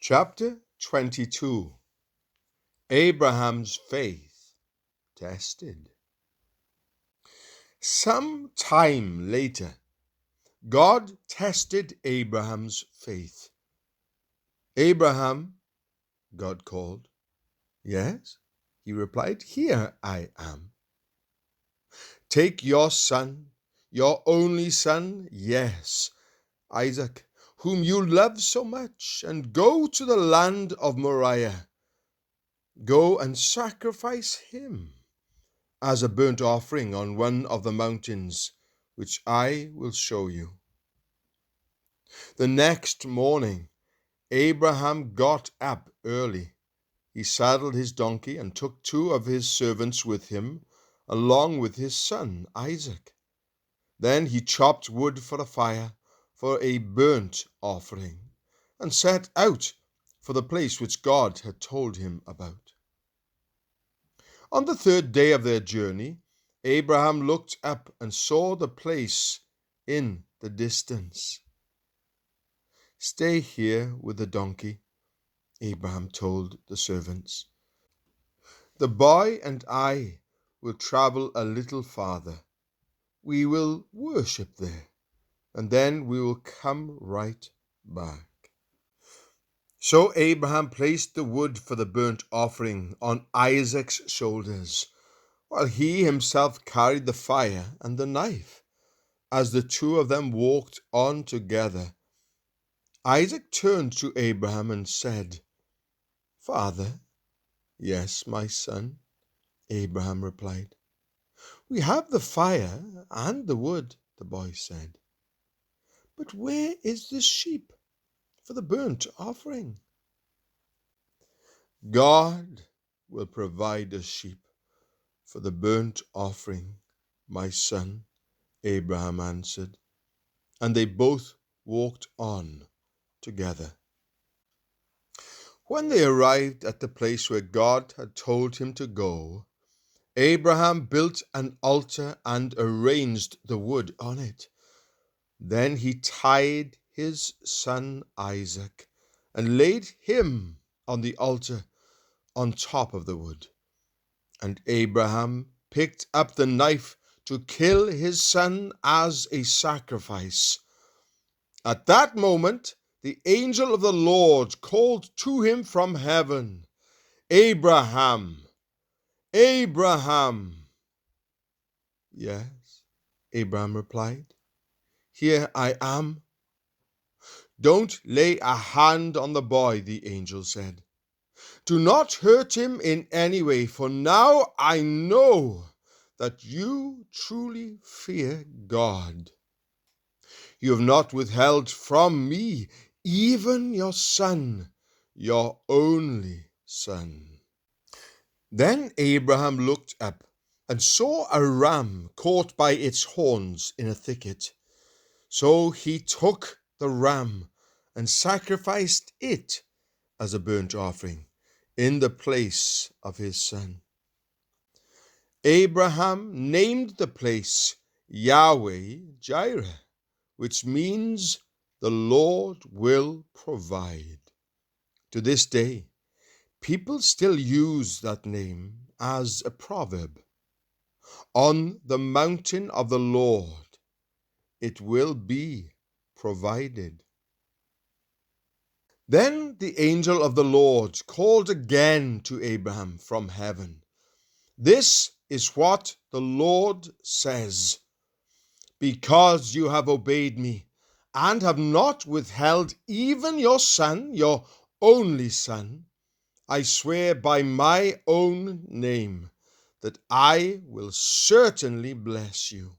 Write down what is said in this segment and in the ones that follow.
Chapter 22. Abraham's faith tested. Some time later, God tested Abraham's faith. "Abraham," God called. "Yes," he replied, "here I am." "Take your son, your only son, yes, Isaac, whom you love so much, and go to the land of Moriah. Go and sacrifice him as a burnt offering on one of the mountains, which I will show you." The next morning, Abraham got up early. He saddled his donkey and took 2 of his servants with him, along with his son Isaac. Then he chopped wood for a fire, for a burnt offering, and set out for the place which God had told him about. On the 3rd day of their journey, Abraham looked up and saw the place in the distance. "Stay here with the donkey," Abraham told the servants. "The boy and I will travel a little farther. We will worship there, and then we will come right back." So Abraham placed the wood for the burnt offering on Isaac's shoulders, while he himself carried the fire and the knife. As the 2 of them walked on together, Isaac turned to Abraham and said, "Father." "Yes, my son," Abraham replied. "We have the fire and the wood," the boy said. "But where is the sheep for the burnt offering?" "God will provide a sheep for the burnt offering, my son," Abraham answered. And they both walked on together. When they arrived at the place where God had told him to go, Abraham built an altar and arranged the wood on it. Then he tied his son Isaac and laid him on the altar on top of the wood. And Abraham picked up the knife to kill his son as a sacrifice. At that moment, the angel of the Lord called to him from heaven, "Abraham, Abraham." "Yes," Abraham replied, "here I am." "Don't lay a hand on the boy," the angel said. "Do not hurt him in any way, for now I know that you truly fear God. You have not withheld from me even your son, your only son." Then Abraham looked up and saw a ram caught by its horns in a thicket. So he took the ram and sacrificed it as a burnt offering in the place of his son. Abraham named the place Yahweh Jireh, which means "the Lord will provide." To this day, people still use that name as a proverb. On the mountain of the Lord, it will be provided. Then the angel of the Lord called again to Abraham from heaven. "This is what the Lord says. Because you have obeyed me and have not withheld even your son, your only son, I swear by my own name that I will certainly bless you.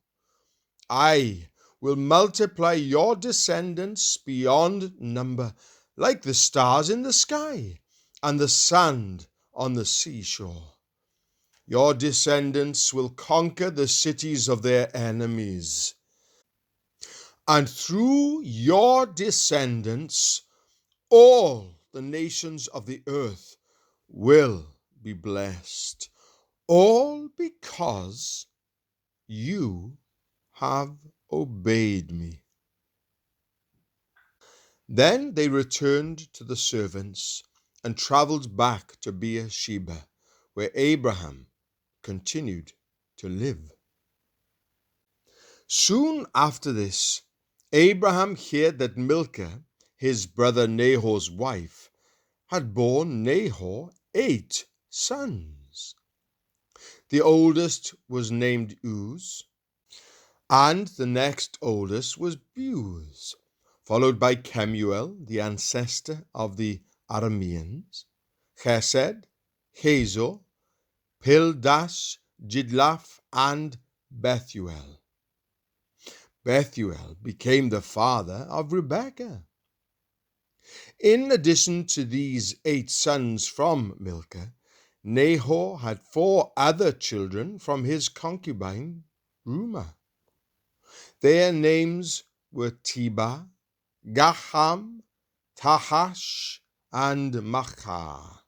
I will multiply your descendants beyond number, like the stars in the sky and the sand on the seashore. Your descendants will conquer the cities of their enemies. And through your descendants, all the nations of the earth will be blessed, all because you have obeyed me." Then they returned to the servants and traveled back to Beersheba, where Abraham continued to live. Soon after this, Abraham heard that Milcah, his brother Nahor's wife, had borne Nahor 8 sons. The oldest was named Uz, and the next oldest was Buz, followed by Kemuel, the ancestor of the Arameans, Chesed, Hazor, Pildash, Jidlaph, and Bethuel. Bethuel became the father of Rebekah. In addition to these 8 sons from Milcah, Nahor had 4 other children from his concubine, Reumah. Their names were Tebah, Gaham, Tahash, and Maachah.